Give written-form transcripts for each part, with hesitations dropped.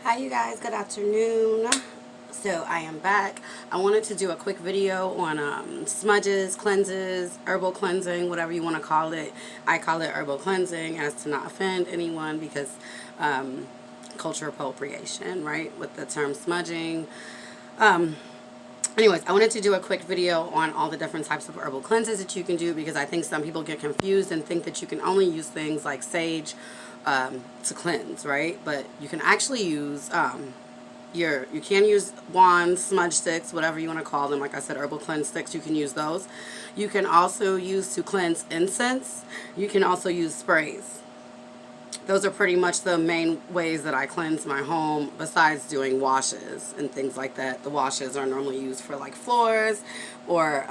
Hi you guys, good afternoon. So I am back. I wanted to do a quick video on smudges, cleanses, herbal cleansing, whatever you want to call it. I call it herbal cleansing as to not offend anyone because cultural appropriation, right, with the term smudging. Anyways, I wanted to do a quick video on all the different types of herbal cleanses that you can do because I think some people get confused and think that you can only use things like sage to cleanse, right? But you can actually use you can use wands, smudge sticks, whatever you want to call them. Like I said, herbal cleanse sticks, you can use those. You can also use to cleanse incense. You can also use sprays. Those are pretty much the main ways that I cleanse my home, besides doing washes and things like that. The washes are normally used for like floors, or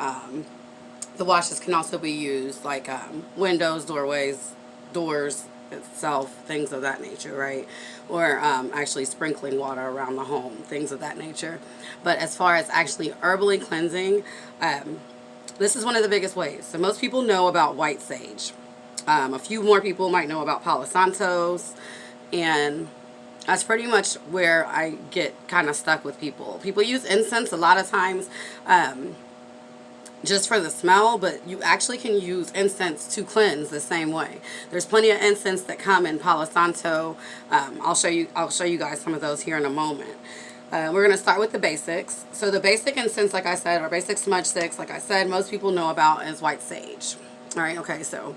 the washes can also be used like windows, doorways, doors itself, things of that nature, right? Or actually sprinkling water around the home, things of that nature. But as far as actually herbally cleansing, this is one of the biggest ways. So most people know about white sage. A few more people might know about Palo Santos, and that's pretty much where I get kind of stuck with people. People use incense a lot of times just for the smell, but you actually can use incense to cleanse the same way. There's plenty of incense that come in Palo Santo. I'll show you guys some of those here in a moment. We're going to start with the basics. So the basic incense, like I said, or basic smudge sticks, like I said, most people know about is white sage. All right, okay, so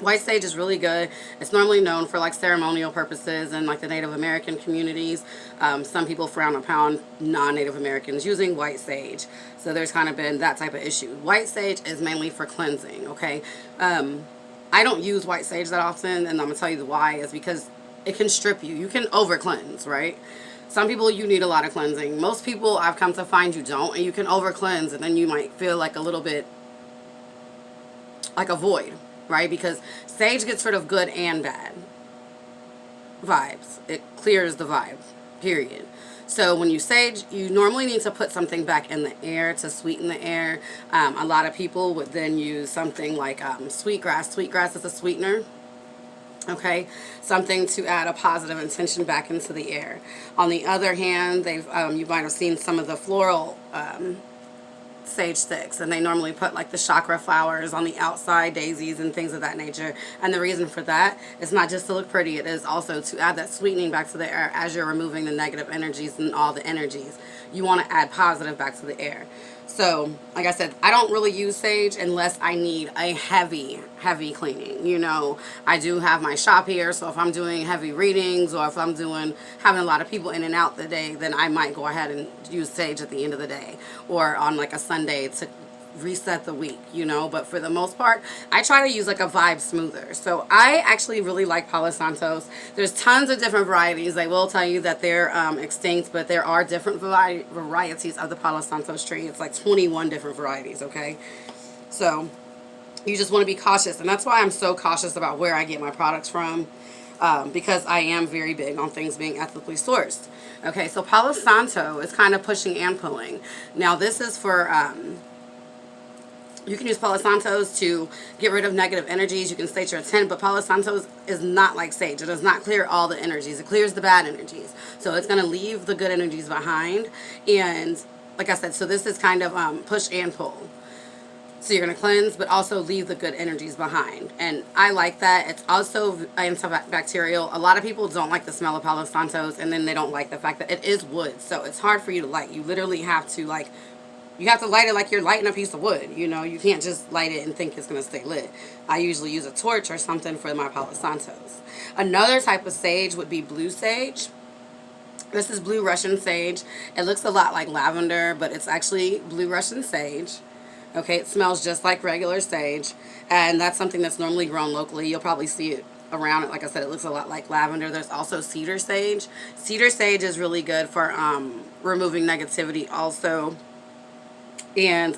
white sage is really good. It's normally known for like ceremonial purposes and like the Native American communities. Some people frown upon non-Native Americans using white sage. So there's kind of been that type of issue. White sage is mainly for cleansing, okay? I don't use white sage that often, and I'm going to tell you why. Is because it can strip you. You can over cleanse, right? Some people, you need a lot of cleansing. Most people, I've come to find, you don't, and you can over cleanse, and then you might feel like a little bit like a void, right? Because sage gets rid of good and bad vibes. It clears the vibe, period. So when you sage, you normally need to put something back in the air to sweeten the air. A lot of people would then use something like sweetgrass. Sweetgrass is a sweetener. Okay, something to add a positive intention back into the air. On the other hand, you might have seen some of the floral sage sticks, and they normally put like the chakra flowers on the outside, daisies and things of that nature. And the reason for that is not just to look pretty, it is also to add that sweetening back to the air. As you're removing the negative energies and all the energies, you want to add positive back to the air. So like I said, I don't really use sage unless I need a heavy cleaning. You know, I do have my shop here, so if I'm doing heavy readings, or if I'm having a lot of people in and out the day, then I might go ahead and use sage at the end of the day, or on like a Sunday to reset the week, you know. But for the most part, I try to use like a vibe smoother. So I actually really like Palo Santos. There's tons of different varieties. They will tell you that they're extinct, but there are different varieties of the Palo Santos tree. It's like 21 different varieties, okay? So you just want to be cautious, and that's why I'm so cautious about where I get my products from, because I am very big on things being ethically sourced. Okay, so Palo Santo is kind of pushing and pulling. Now this is for you can use Palo Santos to get rid of negative energies. You can state your intent, but Palo Santos is not like sage. It does not clear all the energies. It clears the bad energies. So it's going to leave the good energies behind. And like I said, so this is kind of push and pull. So you're going to cleanse, but also leave the good energies behind. And I like that. It's also antibacterial. A lot of people don't like the smell of Palo Santos, and then they don't like the fact that it is wood. So it's hard for you to light. You literally have to you have to light it like you're lighting a piece of wood. You know, you can't just light it and think it's going to stay lit. I usually use a torch or something for my Palo Santos. Another type of sage would be blue sage. This is blue Russian sage. It looks a lot like lavender, but it's actually blue Russian sage. Okay, it smells just like regular sage, and that's something that's normally grown locally. You'll probably see it around it. Like I said, it looks a lot like lavender. There's also cedar sage. Cedar sage is really good for removing negativity also. And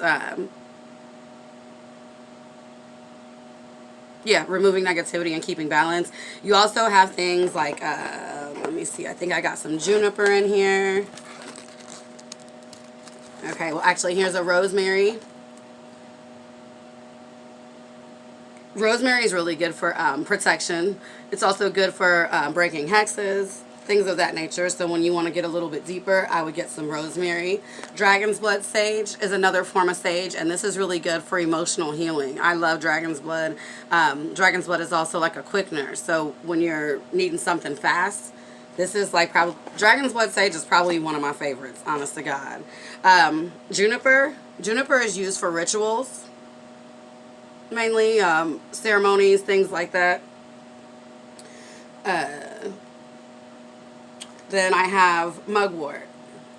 yeah, removing negativity and keeping balance. You also have things like let me see, I think I got some juniper in here. Okay, well actually here's a rosemary. Rosemary is really good for protection. It's also good for breaking hexes. things of that nature. So when you want to get a little bit deeper, I would get some rosemary. Dragon's blood sage is another form of sage, and this is really good for emotional healing. I love dragon's blood. Dragon's blood is also like a quickener. So when you're needing something fast, this is like probably, dragon's blood sage is probably one of my favorites, honest to God. Juniper. Juniper is used for rituals, mainly ceremonies, things like that. Then I have mugwort.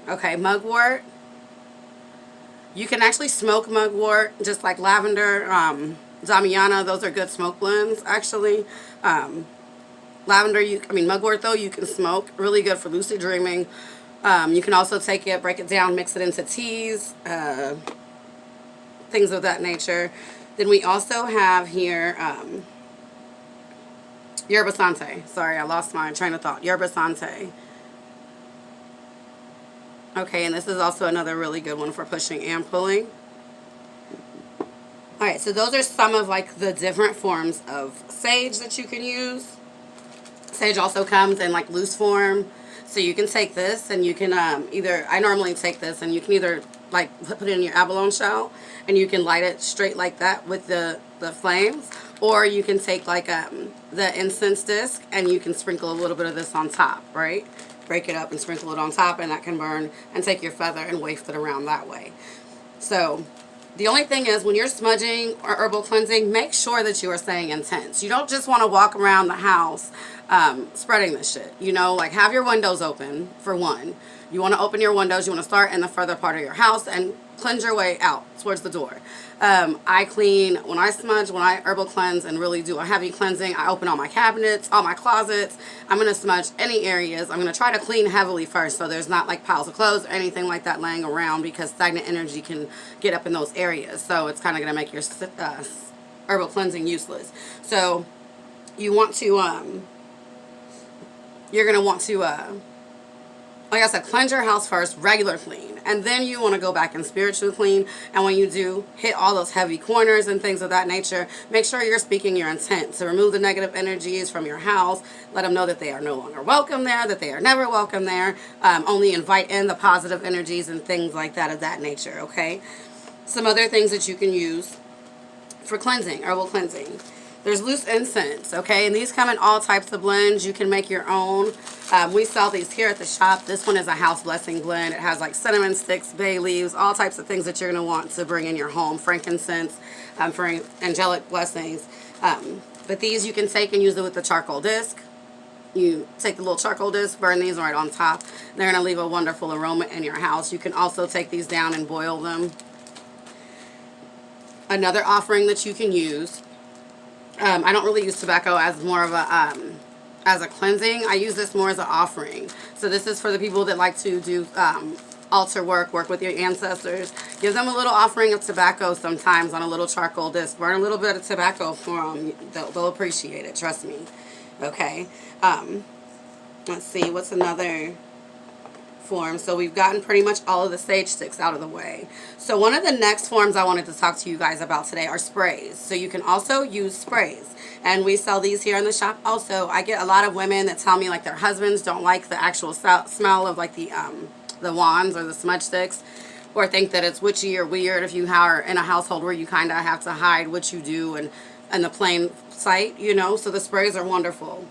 Okay, mugwort. You can actually smoke mugwort, just like lavender, damiana. Those are good smoke blends, actually. Lavender, mugwort though, you can smoke. Really good for lucid dreaming. You can also take it, break it down, mix it into teas, things of that nature. Then we also have here yerba sante. Sorry, I lost my train of thought. Yerba sante. Okay, and this is also another really good one for pushing and pulling. Alright, so those are some of like the different forms of sage that you can use. Sage also comes in like loose form. So you can take this and you can I normally take this and you can either like put it in your abalone shell and you can light it straight like that with the flames, or you can take like the incense disc and you can sprinkle a little bit of this on top, right? Break it up and sprinkle it on top, and that can burn, and take your feather and waft it around that way. So the only thing is, when you're smudging or herbal cleansing, make sure that you are saying intense. You don't just want to walk around the house spreading this shit. You know, like have your windows open, for one. You want to open your windows. You want to start in the further part of your house and cleanse your way out towards the door. I clean, when I smudge, when I herbal cleanse and really do a heavy cleansing, I open all my cabinets, all my closets. I'm going to smudge any areas. I'm going to try to clean heavily first so there's not like piles of clothes or anything like that laying around, because stagnant energy can get up in those areas. So it's kind of going to make your herbal cleansing useless. So you want to, you're going to want to, like I said, cleanse your house first, regular clean, and then you want to go back and spiritual clean. And when you do hit all those heavy corners and things of that nature, make sure you're speaking your intent to remove the negative energies from your house. Let them know that they are no longer welcome there, that they are never welcome there. Only invite in the positive energies and things like that of that nature, okay? Some other things that you can use for cleansing, herbal cleansing. There's loose incense, okay? And these come in all types of blends. You can make your own. We sell these here at the shop. This one is a house blessing blend. It has like cinnamon sticks, bay leaves, all types of things that you're going to want to bring in your home. Frankincense for angelic blessings. But these you can take and use it with the charcoal disc. You take the little charcoal disc, burn these right on top. They're going to leave a wonderful aroma in your house. You can also take these down and boil them. Another offering that you can use. I don't really use tobacco as more of a as a cleansing. I use this more as an offering. So this is for the people that like to do altar work with your ancestors. Give them a little offering of tobacco sometimes on a little charcoal disc. Burn a little bit of tobacco for them. They'll appreciate it. Trust me. Okay. Let's see. What's another form? So we've gotten pretty much all of the sage sticks out of the way. So one of the next forms I wanted to talk to you guys about today are sprays. So you can also use sprays, and we sell these here in the shop also. I get a lot of women that tell me like their husbands don't like the actual smell of like the wands or the smudge sticks, or think that it's witchy or weird if you are in a household where you kind of have to hide what you do and in the plain sight, you know. So the sprays are wonderful.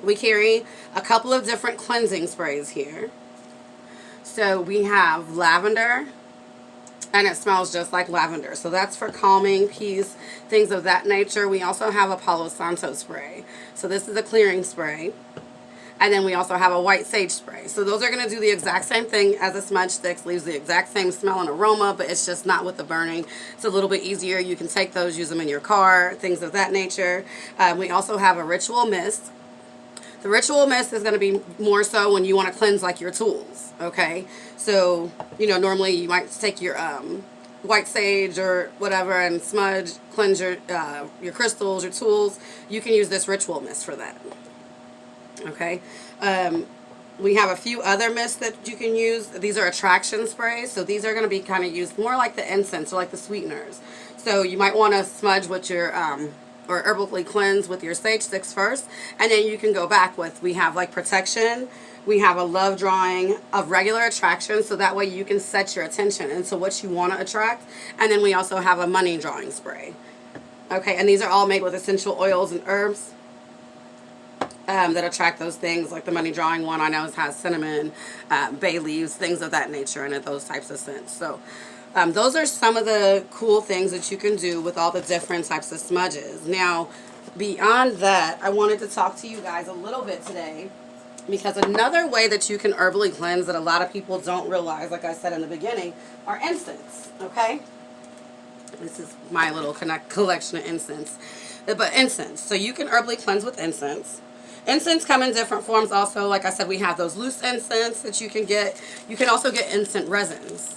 We carry a couple of different cleansing sprays here. So we have lavender, and it smells just like lavender. So that's for calming, peace, things of that nature. We also have a Palo Santo spray. So this is a clearing spray. And then we also have a white sage spray. So those are going to do the exact same thing as the smudge sticks. Leaves the exact same smell and aroma, but it's just not with the burning. It's a little bit easier. You can take those, use them in your car, things of that nature. We also have a ritual mist. The ritual mist is going to be more so when you want to cleanse like your tools, okay? So, you know, normally you might take your white sage or whatever and smudge, cleanse your crystals, your tools. You can use this ritual mist for that, okay? We have a few other mists that you can use. These are attraction sprays, so these are going to be kind of used more like the incense or like the sweeteners. So you might want to smudge with your or herbally cleanse with your sage sticks first, and then you can go back with, we have like protection, we have a love drawing of regular attraction, so that way you can set your attention into what you want to attract, and then we also have a money drawing spray. Okay, and these are all made with essential oils and herbs that attract those things. Like the money drawing one I know has cinnamon, bay leaves, things of that nature in it, those types of scents. So those are some of the cool things that you can do with all the different types of smudges. Now, beyond that, I wanted to talk to you guys a little bit today, because another way that you can herbally cleanse that a lot of people don't realize, like I said in the beginning, are incense. Okay, this is my little collection of incense. But incense, so you can herbally cleanse with incense. Incense come in different forms also. Like I said, we have those loose incense that you can get. You can also get incense resins.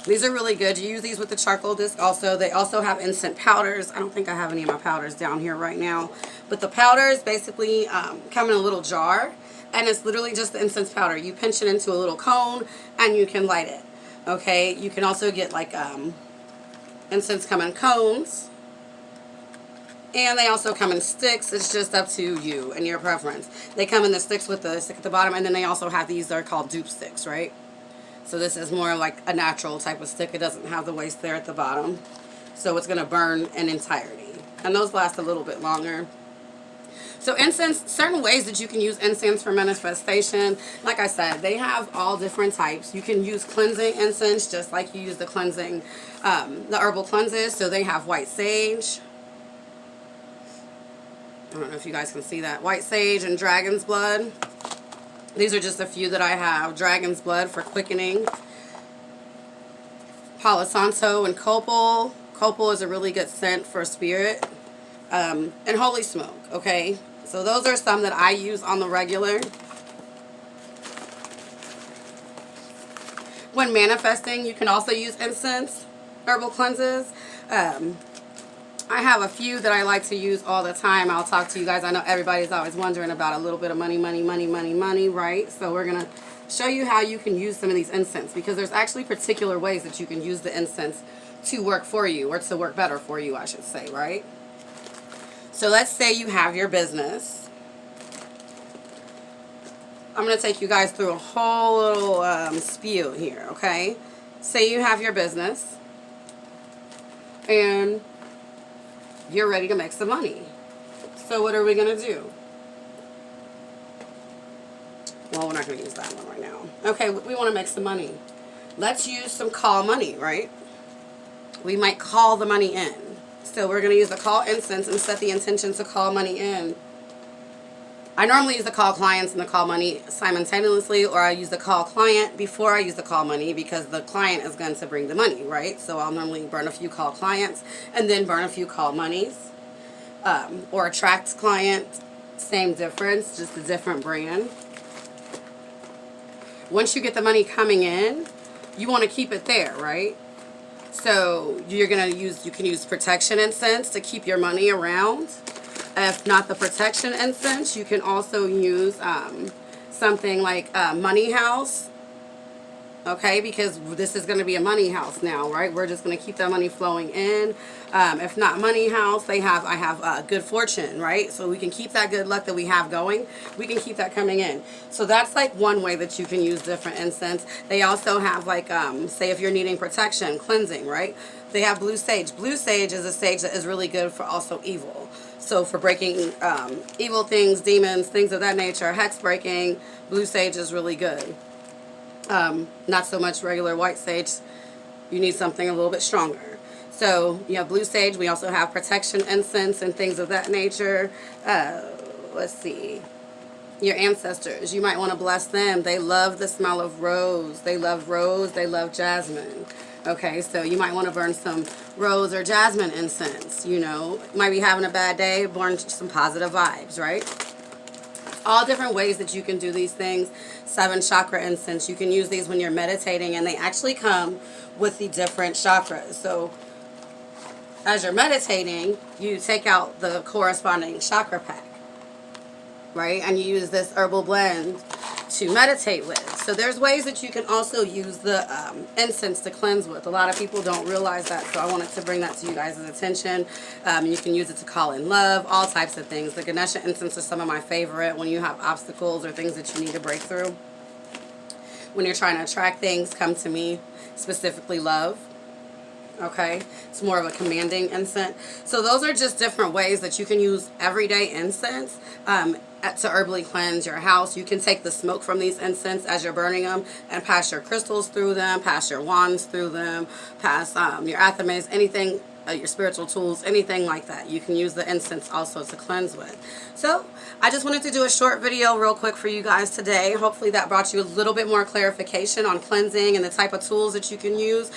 These are really good. You use these with the charcoal disc also. They also have incense powders. I don't think I have any of my powders down here right now. But the powders basically come in a little jar. And it's literally just the incense powder. You pinch it into a little cone and you can light it. Okay? You can also get like incense come in cones. And they also come in sticks. It's just up to you and your preference. They come in the sticks with the stick at the bottom. And then they also have these that are called dupe sticks, right? So this is more like a natural type of stick. It doesn't have the waste there at the bottom. So it's going to burn in entirety. And those last a little bit longer. So incense, certain ways that you can use incense for manifestation. Like I said, they have all different types. You can use cleansing incense just like you use the cleansing, the herbal cleanses. So they have white sage. I don't know if you guys can see that. White sage and dragon's blood. These are just a few that I have. Dragon's blood for quickening. Palo Santo and copal. Copal is a really good scent for spirit. And holy smoke, okay? So those are some that I use on the regular. When manifesting, you can also use incense, herbal cleanses. I have a few that I like to use all the time. I'll talk to you guys. I know everybody's always wondering about a little bit of money, right? So we're going to show you how you can use some of these incense, because there's actually particular ways that you can use the incense to work for you, or to work better for you, I should say, right? So let's say you have your business. I'm going to take you guys through a whole little spiel here, okay? Say you have your business and you're ready to make some money. So what are we going to do? Well, we're not going to use that one right now. Okay, we want to make some money. Let's use some call money, right? We might call the money in. So we're going to use the call incense and set the intention to call money in. I normally use the call clients and the call money simultaneously, or I use the call client before I use the call money, because the client is going to bring the money, right? So I'll normally burn a few call clients and then burn a few call monies. Or attract client, same difference, just a different brand. Once you get the money coming in, you want to keep it there, right? So you can use protection incense to keep your money around. If not the protection incense, you can also use something like money house. Okay, because this is going to be a money house now, right? We're just going to keep that money flowing in. If not money house, I have good fortune, right? So we can keep that good luck that we have going. We can keep that coming in. So that's like one way that you can use different incense. They also have like, say if you're needing protection, cleansing, right? They have blue sage. Blue sage is a sage that is really good for also evil. So for breaking evil things, demons, things of that nature, hex breaking, blue sage is really good. Not so much regular white sage. You need something a little bit stronger. So you have blue sage. We also have protection incense and things of that nature. Let's see. Your ancestors, you might want to bless them. They love the smell of rose. They love rose. They love jasmine. Okay, so you might want to burn some rose or jasmine incense. You know, might be having a bad day, burn some positive vibes, right? All different ways that you can do these things. 7 chakra incense. You can use these when you're meditating, and they actually come with the different chakras. So as you're meditating, you take out the corresponding chakra pack, right? And you use this herbal blend to meditate with. So there's ways that you can also use the incense to cleanse with. A lot of people don't realize that, so I wanted to bring that to you guys' attention. You can use it to call in love, all types of things. The Ganesha incense is some of my favorite when you have obstacles or things that you need to break through. When you're trying to attract things, come to me, specifically love. Okay, it's more of a commanding incense. So those are just different ways that you can use everyday incense to herbally cleanse your house. You can take the smoke from these incense as you're burning them and pass your crystals through them, pass your wands through them, pass your athames, anything, your spiritual tools, anything like that. You can use the incense also to cleanse with. So I just wanted to do a short video real quick for you guys today. Hopefully that brought you a little bit more clarification on cleansing and the type of tools that you can use.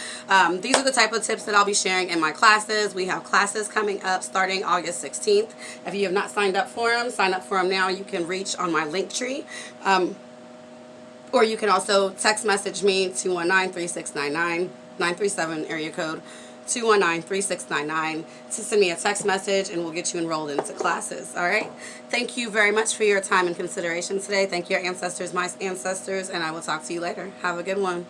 These are the type of tips that I'll be sharing in my classes. We have classes coming up starting August 16th. If you have not signed up for them, sign up for them now. You can reach on my Linktree. Or you can also text message me 219-3699-937 area code 219-3699 to send me a text message, and we'll get you enrolled into classes. All right. Thank you very much for your time and consideration today. Thank your ancestors, my ancestors, and I will talk to you later. Have a good one.